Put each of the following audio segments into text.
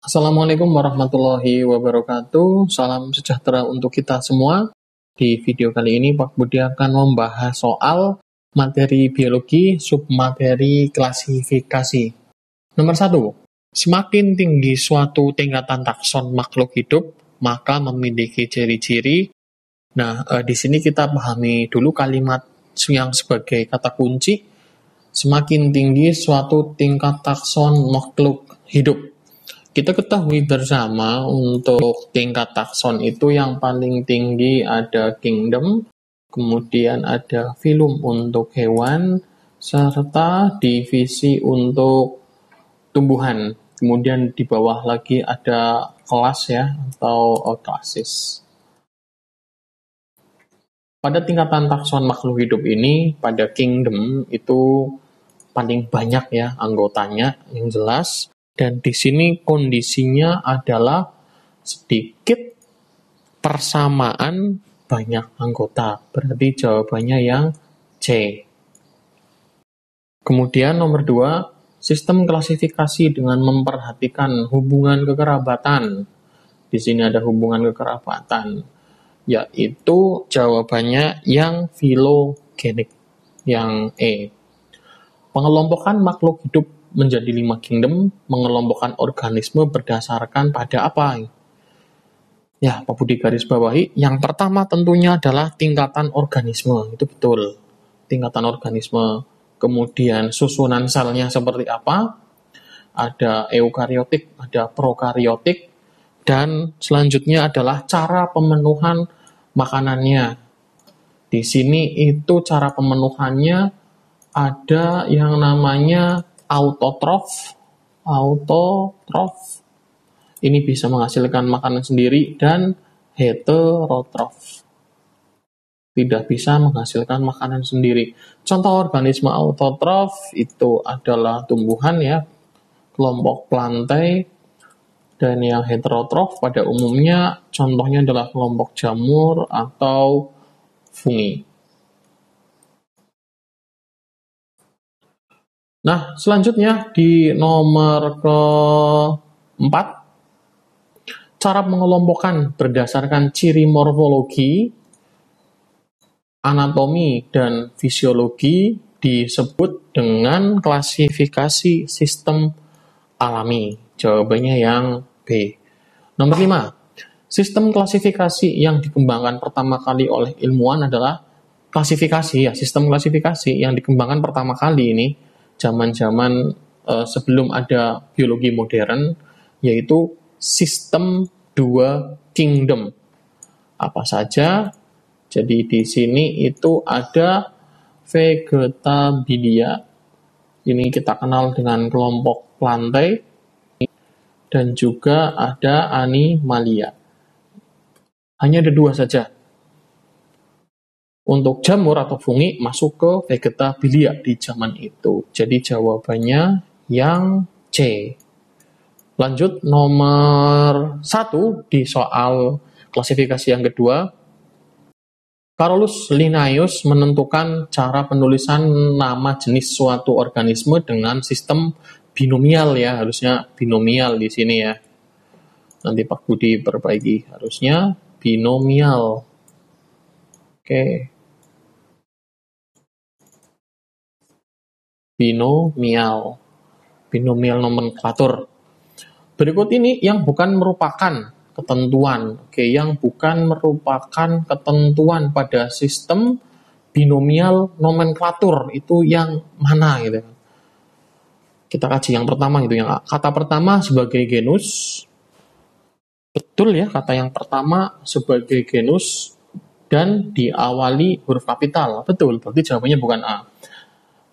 Assalamualaikum warahmatullahi wabarakatuh. Salam sejahtera untuk kita semua. Di video kali ini Pak Budi akan membahas soal materi biologi, submateri klasifikasi. Nomor 1. Semakin tinggi suatu tingkatan takson makhluk hidup, maka memiliki ciri-ciri. Di sini kita pahami dulu kalimat yang sebagai kata kunci. Semakin tinggi suatu tingkat takson makhluk hidup. Kita ketahui bersama untuk tingkat takson itu yang paling tinggi ada kingdom, kemudian ada filum untuk hewan, serta divisi untuk tumbuhan. Kemudian di bawah lagi ada kelas ya, atau klasis. Pada tingkatan takson makhluk hidup ini, pada kingdom itu paling banyak ya anggotanya yang jelas. Dan di sini kondisinya adalah sedikit persamaan banyak anggota. Berarti jawabannya yang C. Kemudian nomor 2, sistem klasifikasi dengan memperhatikan hubungan kekerabatan. Di sini ada hubungan kekerabatan, yaitu jawabannya yang filogenik, yang E. Pengelompokan makhluk hidup menjadi 5 kingdom, mengelompokkan organisme berdasarkan pada apa? Ya, Pak Budi garis bawahi, yang pertama tentunya adalah tingkatan organisme, itu betul. Tingkatan organisme, kemudian susunan selnya seperti apa? Ada eukariotik, ada prokariotik, dan selanjutnya adalah cara pemenuhan makanannya. Di sini itu cara pemenuhannya ada yang namanya autotrof. Ini bisa menghasilkan makanan sendiri, dan heterotrof. Tidak bisa menghasilkan makanan sendiri. Contoh organisme autotrof itu adalah tumbuhan ya, kelompok plantae. Dan yang heterotrof pada umumnya contohnya adalah kelompok jamur atau fungi. Nah, selanjutnya di nomor ke-4, cara mengelompokkan berdasarkan ciri morfologi, anatomi, dan fisiologi disebut dengan klasifikasi sistem alami. Jawabannya yang B. Nomor 5, sistem klasifikasi yang dikembangkan pertama kali oleh ilmuwan adalah klasifikasi ya, sistem klasifikasi yang dikembangkan pertama kali ini zaman-zaman sebelum ada biologi modern, yaitu sistem 2 kingdom. Apa saja? Jadi di sini itu ada Vegetabilia, ini kita kenal dengan kelompok plantae, dan juga ada Animalia. Hanya ada 2 saja. Untuk jamur atau fungi masuk ke Vegetabilia di zaman itu. Jadi jawabannya yang C. Lanjut nomor 1 di soal klasifikasi yang kedua. Carolus Linnaeus menentukan cara penulisan nama jenis suatu organisme dengan sistem binomial ya, harusnya binomial di sini ya. Nanti Pak Budi perbaiki, harusnya binomial. Oke. Binomial nomenklatur. Berikut ini yang bukan merupakan ketentuan, yang bukan merupakan ketentuan pada sistem binomial nomenklatur itu yang mana gitu. Kita kaji yang pertama gitu, yang kata pertama sebagai genus. Betul ya, kata yang pertama sebagai genus dan diawali huruf kapital. Betul, berarti jawabannya bukan A.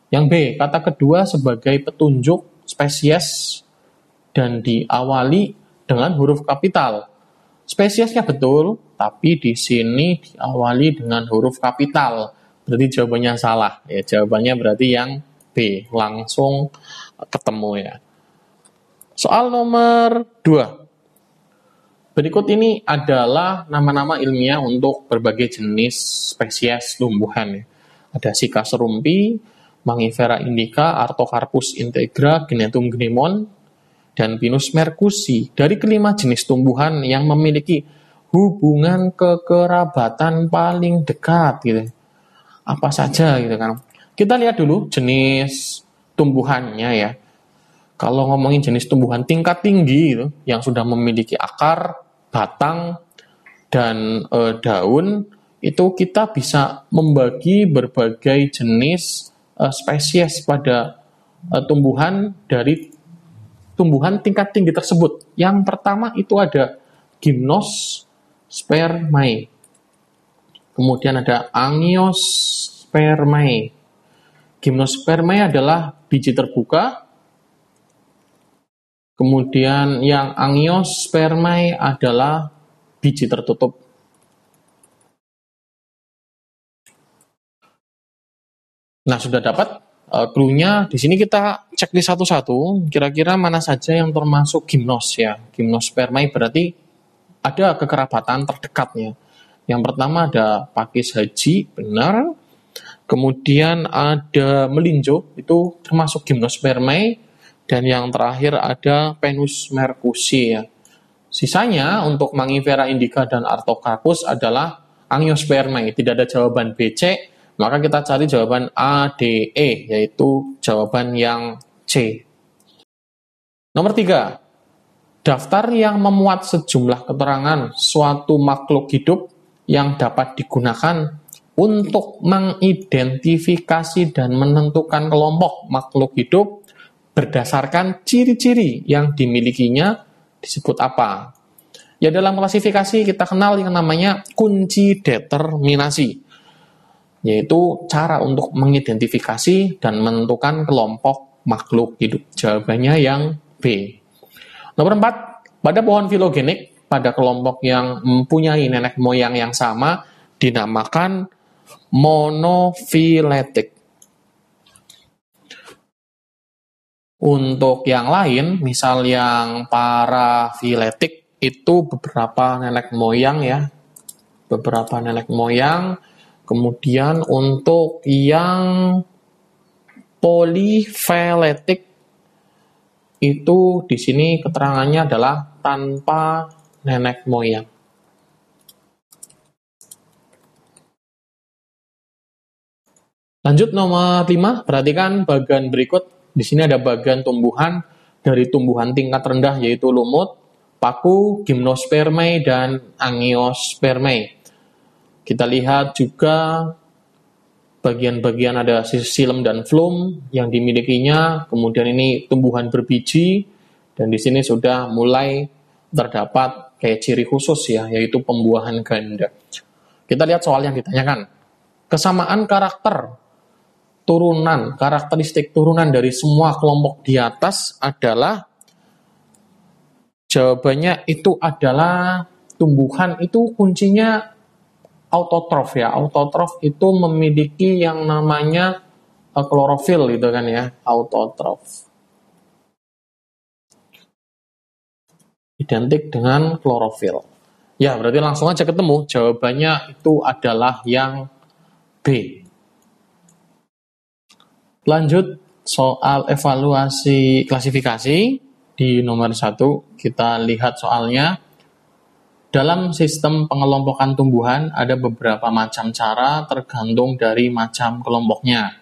Yang B, kata kedua sebagai petunjuk spesies dan diawali dengan huruf kapital. Spesiesnya betul, tapi di sini diawali dengan huruf kapital. Berarti jawabannya salah. Ya, jawabannya berarti yang B, langsung ketemu ya. Soal nomor 2. Berikut ini adalah nama-nama ilmiah untuk berbagai jenis spesies tumbuhan. Ada Cycas rumpi, Mangifera indica, Artocarpus integra, Genetum gnemon. dan Pinus mercusi. Dari kelima jenis tumbuhan yang memiliki hubungan kekerabatan paling dekat gitu. Apa saja gitu kan. Kita lihat dulu jenis tumbuhannya ya. Kalau ngomongin jenis tumbuhan tingkat tinggi gitu, yang sudah memiliki akar, batang, dan daun, itu kita bisa membagi berbagai jenis spesies pada tumbuhan dari tumbuhan tingkat tinggi tersebut. Yang pertama itu ada Gymnospermae. Kemudian ada Angiospermae. Gymnospermae adalah biji terbuka. Kemudian yang Angiospermae adalah biji tertutup. Nah, sudah dapat clue-nya. Di sini kita cek di satu-satu, kira-kira mana saja yang termasuk gymnos ya. Gymnospermae berarti ada kekerabatan terdekatnya. Yang pertama ada Pakis haji, benar. Kemudian ada melinjo, itu termasuk Gymnospermae. Dan yang terakhir ada Pinus mercusi ya. Sisanya untuk Mangifera indica dan Artocarpus adalah Angiospermae. Tidak ada jawaban B, C, maka kita cari jawaban A, D, E, yaitu jawaban yang C. Nomor 3. Daftar yang memuat sejumlah keterangan suatu makhluk hidup yang dapat digunakan untuk mengidentifikasi dan menentukan kelompok makhluk hidup berdasarkan ciri-ciri yang dimilikinya disebut apa? Ya, dalam klasifikasi kita kenal yang namanya kunci determinasi, yaitu cara untuk mengidentifikasi dan menentukan kelompok makhluk hidup. Jawabannya yang B. Nomor 4, pada pohon filogenik, pada kelompok yang mempunyai nenek moyang yang sama, dinamakan monofiletik. Untuk yang lain, misal yang parafiletik, itu beberapa nenek moyang ya. Beberapa nenek moyang. Kemudian untuk yang polifiletik, itu di sini keterangannya adalah tanpa nenek moyang. Lanjut nomor 5, perhatikan bagian berikut. Di sini ada bagian tumbuhan dari tumbuhan tingkat rendah yaitu lumut, paku, Gymnospermae, dan Angiospermae. Kita lihat juga bagian-bagian ada xilem dan phloem yang dimilikinya. Kemudian ini tumbuhan berbiji, dan di sini sudah mulai terdapat kayak ciri khusus ya, yaitu pembuahan ganda. Kita lihat soal yang ditanyakan. Kesamaan karakter turunan, karakteristik turunan dari semua kelompok di atas adalah, jawabannya itu adalah tumbuhan itu kuncinya autotrof ya. Autotrof itu memiliki yang namanya klorofil gitu kan ya, autotrof. Identik dengan klorofil. Ya, berarti langsung aja ketemu. Jawabannya itu adalah yang B. Lanjut soal evaluasi klasifikasi di nomor 1, kita lihat soalnya. Dalam sistem pengelompokan tumbuhan ada beberapa macam cara tergantung dari macam kelompoknya.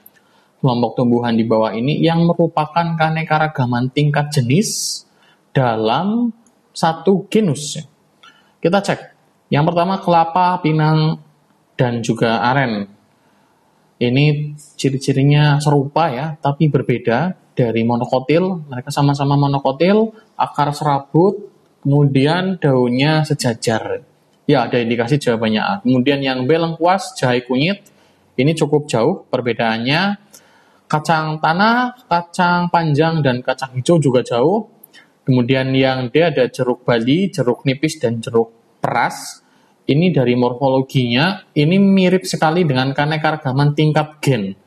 Kelompok tumbuhan di bawah ini yang merupakan keanekaragaman tingkat jenis dalam satu genus. Kita cek. Yang pertama kelapa, pinang, dan juga aren. Ini ciri-cirinya serupa ya, tapi berbeda dari monokotil. Mereka sama-sama monokotil, akar serabut, kemudian daunnya sejajar. Ya, ada indikasi jawabannya A. Kemudian yang B lengkuas, jahe kunyit. Ini cukup jauh perbedaannya. Kacang tanah, kacang panjang, dan kacang hijau juga jauh. Kemudian yang D ada jeruk bali, jeruk nipis, dan jeruk peras. Ini dari morfologinya, ini mirip sekali dengan keanekaragaman tingkat gen.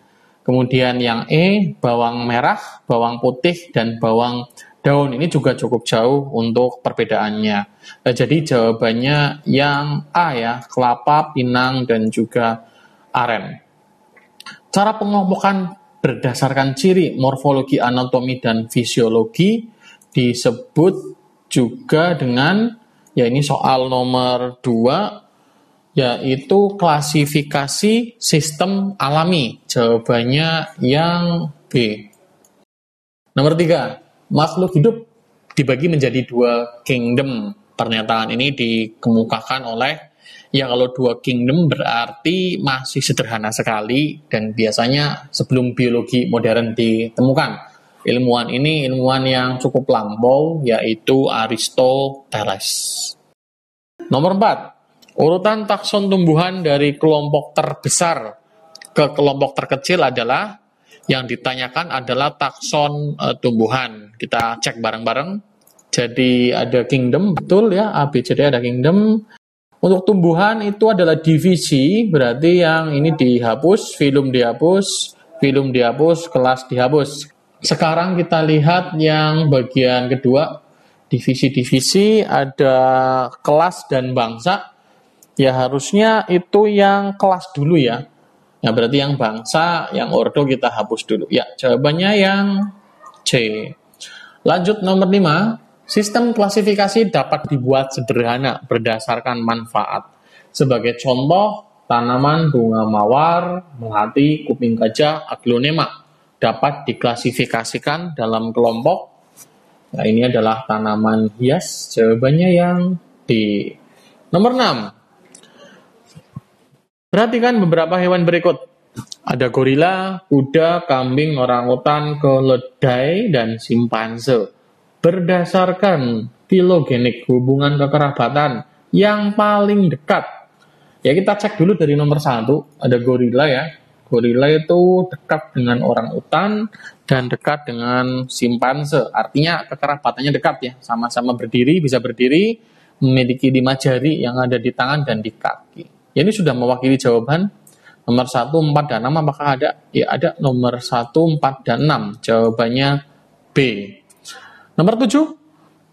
Kemudian yang E, bawang merah, bawang putih, dan bawang daun. Ini juga cukup jauh untuk perbedaannya. Jadi jawabannya yang A ya, kelapa, pinang, dan juga aren. Cara pengelompokan berdasarkan ciri morfologi, anatomi, dan fisiologi disebut juga dengan, ya ini soal nomor 2, yaitu klasifikasi sistem alami. Jawabannya yang B. Nomor 3, makhluk hidup dibagi menjadi 2 kingdom. Pernyataan ini dikemukakan oleh, ya kalau 2 kingdom berarti masih sederhana sekali dan biasanya sebelum biologi modern ditemukan. Ilmuwan ini ilmuwan yang cukup lampau, yaitu Aristoteles. Nomor 4, urutan takson tumbuhan dari kelompok terbesar ke kelompok terkecil adalah, yang ditanyakan adalah takson tumbuhan. Kita cek bareng-bareng. Jadi ada kingdom, betul ya, A, B, C, D ada kingdom. Untuk tumbuhan itu adalah divisi, berarti yang ini dihapus, filum dihapus, kelas dihapus. Sekarang kita lihat yang bagian kedua, divisi-divisi, ada kelas dan bangsa. Ya harusnya itu yang kelas dulu ya. Ya berarti yang bangsa, yang ordo kita hapus dulu. Ya, jawabannya yang C. Lanjut nomor 5. Sistem klasifikasi dapat dibuat sederhana berdasarkan manfaat. Sebagai contoh, tanaman bunga mawar, melati, kuping gajah, aglonema dapat diklasifikasikan dalam kelompok. Nah, ini adalah tanaman hias. Jawabannya yang D. Nomor 6. Perhatikan beberapa hewan berikut. Ada gorila, kuda, kambing, orangutan, keledai, dan simpanse. Berdasarkan filogenik, hubungan kekerabatan yang paling dekat. Ya kita cek dulu dari nomor 1. Ada gorila ya. Gorila itu dekat dengan orangutan dan dekat dengan simpanse. Artinya kekerabatannya dekat ya. Sama-sama berdiri, bisa berdiri, memiliki 5 jari yang ada di tangan dan di kaki. Ya, ini sudah mewakili jawaban nomor 1, 4, dan 6. Apakah ada? Ya, ada nomor 1, 4, dan 6. Jawabannya B. Nomor 7,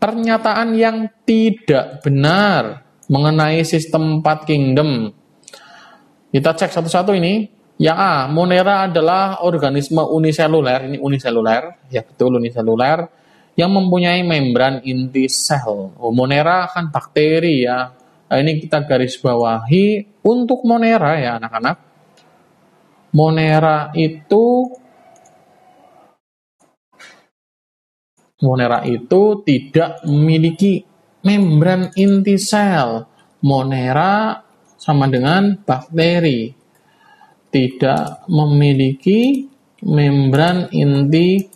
pernyataan yang tidak benar mengenai sistem 4 kingdom. Kita cek satu-satu ini. Yang A, Monera adalah organisme uniseluler. Ini uniseluler. Ya, betul, uniseluler. Yang mempunyai membran inti sel. Monera kan bakteri ya. Nah, ini kita garis bawahi untuk Monera ya anak-anak. Monera itu tidak memiliki membran inti sel. Monera sama dengan bakteri. Tidak memiliki membran inti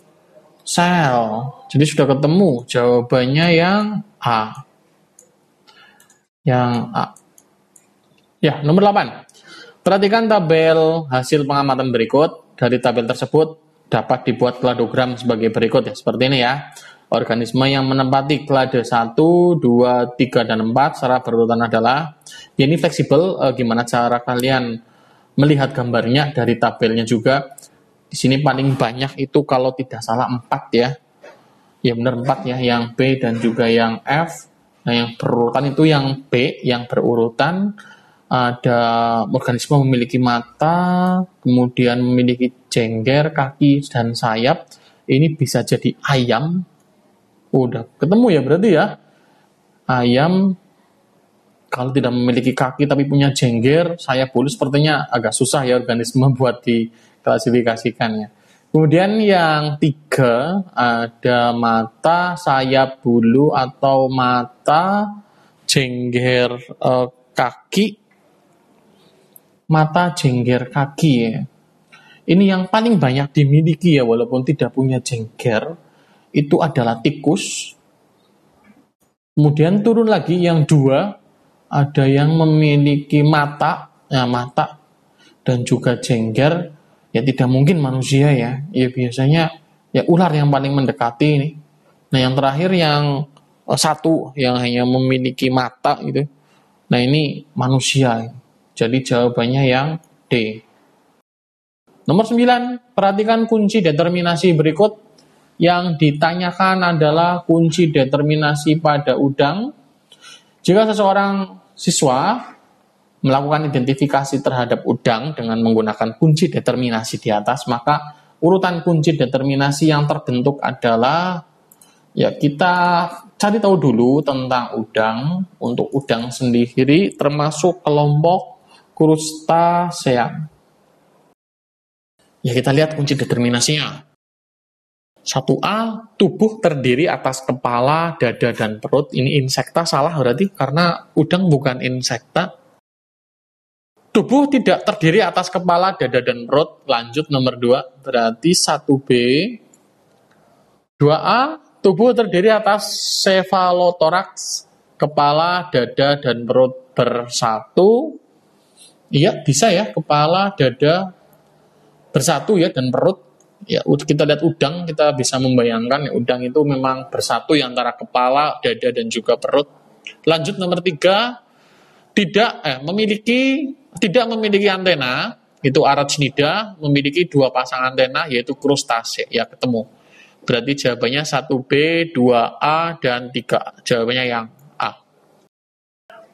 sel. Jadi sudah ketemu jawabannya yang A. Yang A. Ya, nomor 8. Perhatikan tabel hasil pengamatan berikut. Dari tabel tersebut dapat dibuat kladogram sebagai berikut ya. Seperti ini ya. Organisme yang menempati klade 1, 2, 3, dan 4 secara berurutan adalah, ya ini fleksibel, gimana cara kalian melihat gambarnya dari tabelnya juga. Di sini paling banyak itu kalau tidak salah 4 ya. Ya benar 4 ya, yang B dan juga yang F. Nah, yang berurutan itu yang B, yang berurutan ada organisme memiliki mata, kemudian memiliki jengger, kaki, dan sayap. Ini bisa jadi ayam. Udah ketemu ya berarti ya. Ayam kalau tidak memiliki kaki tapi punya jengger, sayap, bulu, sepertinya agak susah ya organisme buat diklasifikasikannya. Kemudian yang 3 ada mata, sayap, bulu, atau mata, jengger, kaki. Mata, jengger, kaki ya. Ini yang paling banyak dimiliki ya, walaupun tidak punya jengger, itu adalah tikus. Kemudian turun lagi yang 2, ada yang memiliki mata, ya mata dan juga jengger. Ya tidak mungkin manusia ya. Ya biasanya ya ular yang paling mendekati ini. Nah yang terakhir yang 1 yang hanya memiliki mata gitu. Nah ini manusia. Jadi jawabannya yang D. Nomor 9, perhatikan kunci determinasi berikut. Yang ditanyakan adalah kunci determinasi pada udang. Jika seseorang siswa melakukan identifikasi terhadap udang dengan menggunakan kunci determinasi di atas, maka urutan kunci determinasi yang terbentuk adalah Ya, kita cari tahu dulu tentang udang. Untuk udang sendiri termasuk kelompok Crustacean. Ya, kita lihat kunci determinasinya. 1A, tubuh terdiri atas kepala, dada, dan perut. Ini insekta, salah berarti karena udang bukan insekta. Tubuh tidak terdiri atas kepala, dada, dan perut. Lanjut nomor 2, berarti 1B. 2A, tubuh terdiri atas cephalothorax, kepala, dada, dan perut bersatu. Iya, bisa ya, kepala, dada bersatu ya, dan perut. Ya, kita lihat udang, kita bisa membayangkan ya, udang itu memang bersatu ya, antara kepala, dada, dan juga perut. Lanjut nomor 3, tidak memiliki antena, itu Arachnida, memiliki 2 pasang antena, yaitu krustase, ya ketemu. Berarti jawabannya 1B, 2A, dan 3. Jawabannya yang A.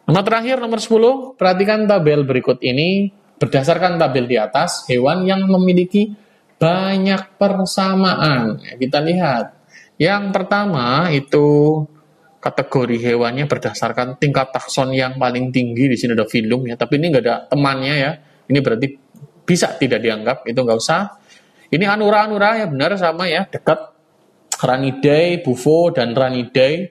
Nomor terakhir, nomor 10, perhatikan tabel berikut ini. Berdasarkan tabel di atas, hewan yang memiliki banyak persamaan. Kita lihat. Yang pertama itu kategori hewannya berdasarkan tingkat takson yang paling tinggi. Di sini ada filum ya, tapi ini nggak ada temannya ya. Ini berarti bisa tidak dianggap, itu nggak usah. Ini Anura ya, benar sama ya, dekat. Ranidae, Bufo, dan Ranidae.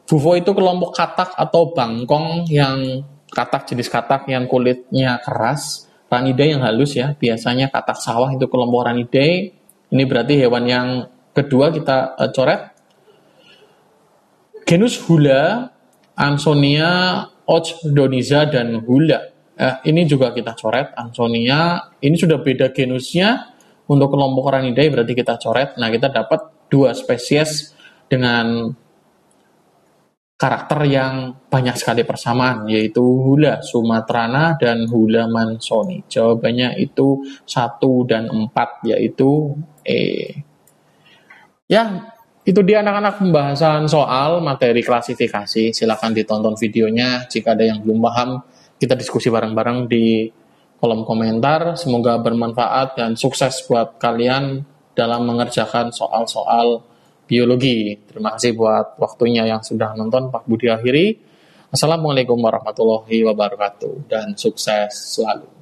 Bufo itu kelompok katak atau bangkong yang jenis katak yang kulitnya keras. Ranidae yang halus ya, biasanya katak sawah itu kelompok Ranidae. Ini berarti hewan yang kedua kita coret. Genus Hula, Ansonia, Ochdoniza, dan Hula. Ini juga kita coret, Ansonia. Ini sudah beda genusnya. Untuk kelompok Ranidae berarti kita coret. Nah, kita dapat 2 spesies dengan karakter yang banyak sekali persamaan, yaitu Hula sumatrana dan Hula mansoni. Jawabannya itu 1 dan 4, yaitu E. Ya, itu dia anak-anak pembahasan soal materi klasifikasi. Silakan ditonton videonya. Jika ada yang belum paham, kita diskusi bareng-bareng di kolom komentar. Semoga bermanfaat dan sukses buat kalian dalam mengerjakan soal-soal biologi. Terima kasih buat waktunya yang sudah nonton. Pak Budi akhiri. Assalamualaikum warahmatullahi wabarakatuh dan sukses selalu.